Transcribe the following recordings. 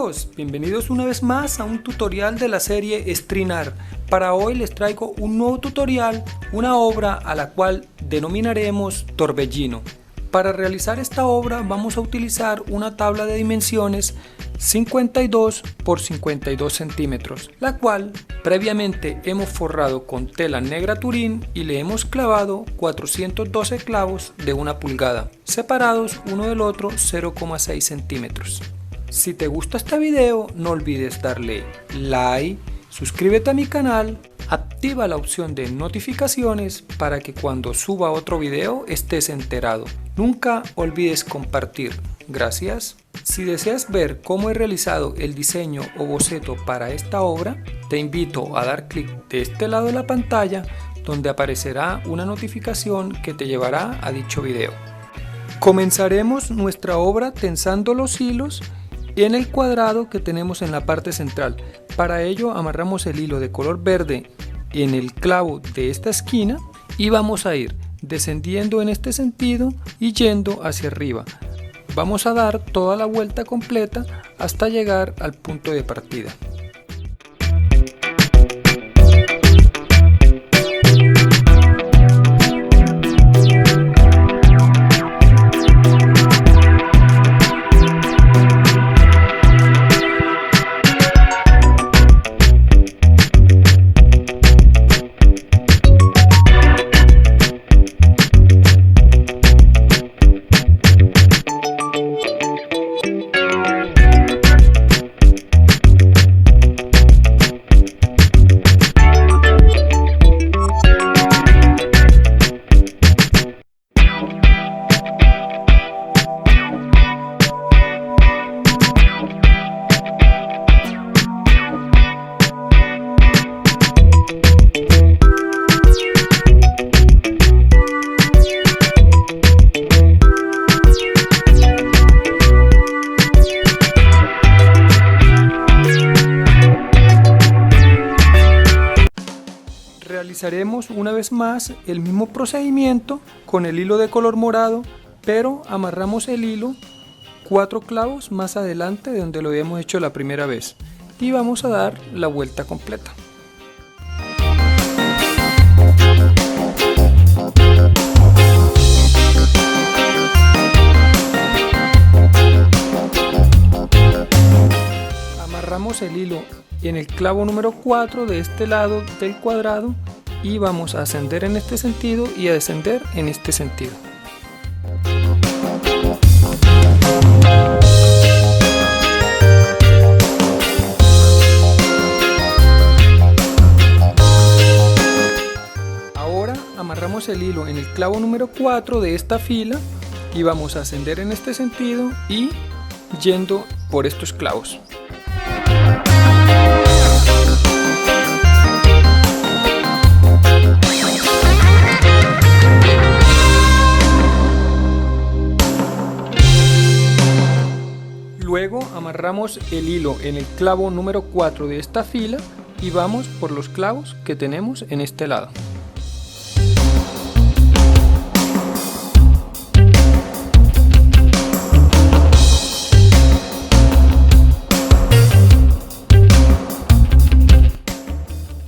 amigos, bienvenidos una vez más a un tutorial de la serie Strinar. Para hoy les traigo un nuevo tutorial, una obra a la cual denominaremos Torbellino. Para realizar esta obra vamos a utilizar una tabla de dimensiones 52 por 52 centímetros, la cual previamente hemos forrado con tela negra turín y le hemos clavado 412 clavos de 1 pulgada, separados uno del otro 0,6 centímetros. Si te gusta este video, no olvides darle like, suscríbete a mi canal, activa la opción de notificaciones para que cuando suba otro video estés enterado. Nunca olvides compartir. Gracias. Si deseas ver cómo he realizado el diseño o boceto para esta obra, te invito a dar clic de este lado de la pantalla donde aparecerá una notificación que te llevará a dicho video. Comenzaremos nuestra obra tensando los hilos en el cuadrado que tenemos en la parte central. Para ello amarramos el hilo de color verde en el clavo de esta esquina y vamos a ir descendiendo en este sentido y yendo hacia arriba. Vamos a dar toda la vuelta completa hasta llegar al punto de partida. Realizaremos una vez más el mismo procedimiento con el hilo de color morado, pero amarramos el hilo 4 clavos más adelante de donde lo habíamos hecho la primera vez y vamos a dar la vuelta completa. Amarramos el hilo en el clavo número 4 de este lado del cuadrado y vamos a ascender en este sentido y a descender en este sentido. Ahora amarramos el hilo en el clavo número 4 de esta fila y vamos a ascender en este sentido y yendo por estos clavos. Luego amarramos el hilo en el clavo número 4 de esta fila y vamos por los clavos que tenemos en este lado.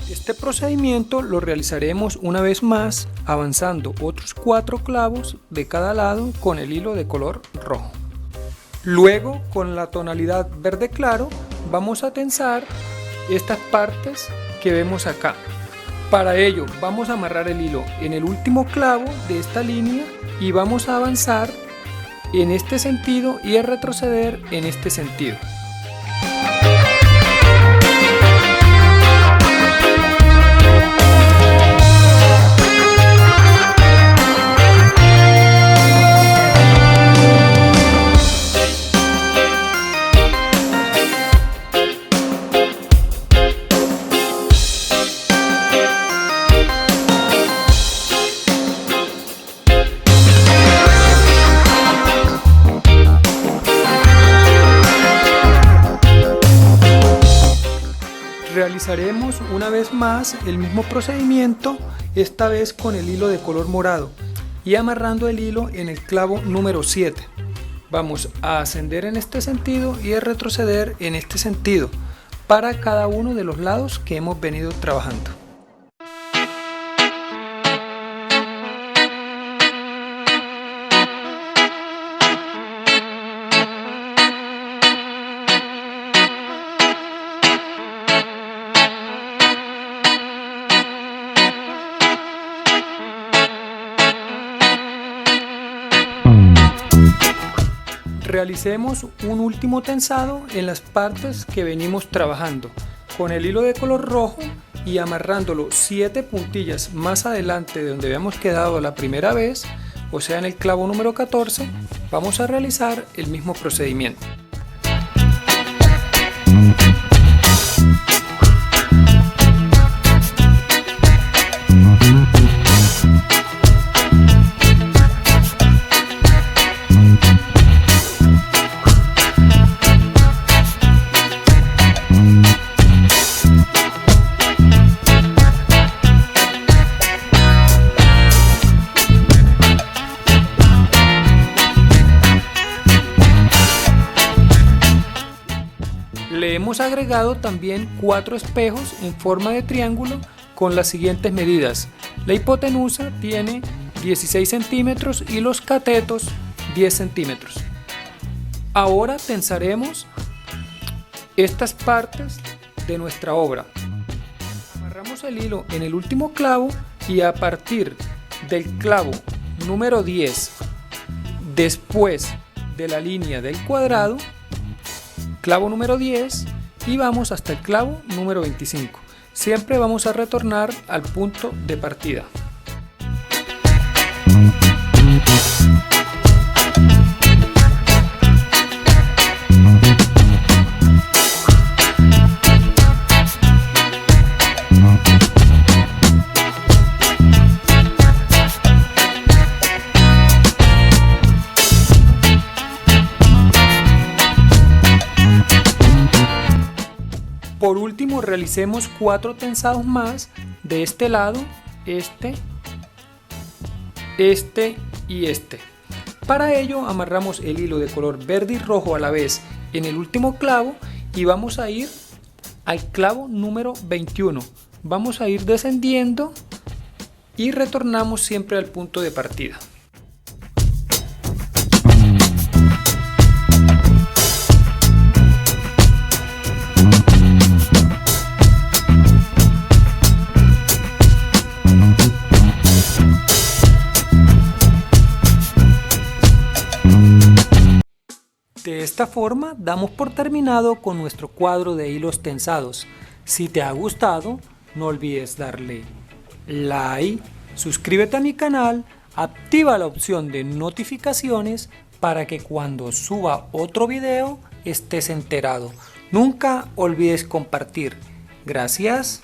Este procedimiento lo realizaremos una vez más avanzando otros 4 clavos de cada lado con el hilo de color rojo. Luego, con la tonalidad verde claro, vamos a tensar estas partes que vemos acá. Para ello, vamos a amarrar el hilo en el último clavo de esta línea y vamos a avanzar en este sentido y a retroceder en este sentido. Realizaremos una vez más el mismo procedimiento, esta vez con el hilo de color morado y amarrando el hilo en el clavo número 7. Vamos a ascender en este sentido y a retroceder en este sentido para cada uno de los lados que hemos venido trabajando. Realicemos un último tensado en las partes que venimos trabajando con el hilo de color rojo y amarrándolo 7 puntillas más adelante de donde habíamos quedado la primera vez, o sea en el clavo número 14, vamos a realizar el mismo procedimiento. Le hemos agregado también 4 espejos en forma de triángulo con las siguientes medidas. La hipotenusa tiene 16 centímetros y los catetos 10 centímetros. Ahora tensaremos estas partes de nuestra obra. Amarramos el hilo en el último clavo y a partir del clavo número 10, después de la línea del cuadrado, clavo número 10 y vamos hasta el clavo número 25. Siempre vamos a retornar al punto de partida. Por último, realicemos 4 tensados más de este lado, este y este. Para ello amarramos el hilo de color verde y rojo a la vez en el último clavo y vamos a ir al clavo número 21. Vamos a ir descendiendo y retornamos siempre al punto de partida. De esta forma damos por terminado con nuestro cuadro de hilos tensados. Si te ha gustado, no olvides darle like, suscríbete a mi canal, activa la opción de notificaciones para que cuando suba otro video estés enterado. Nunca olvides compartir. Gracias.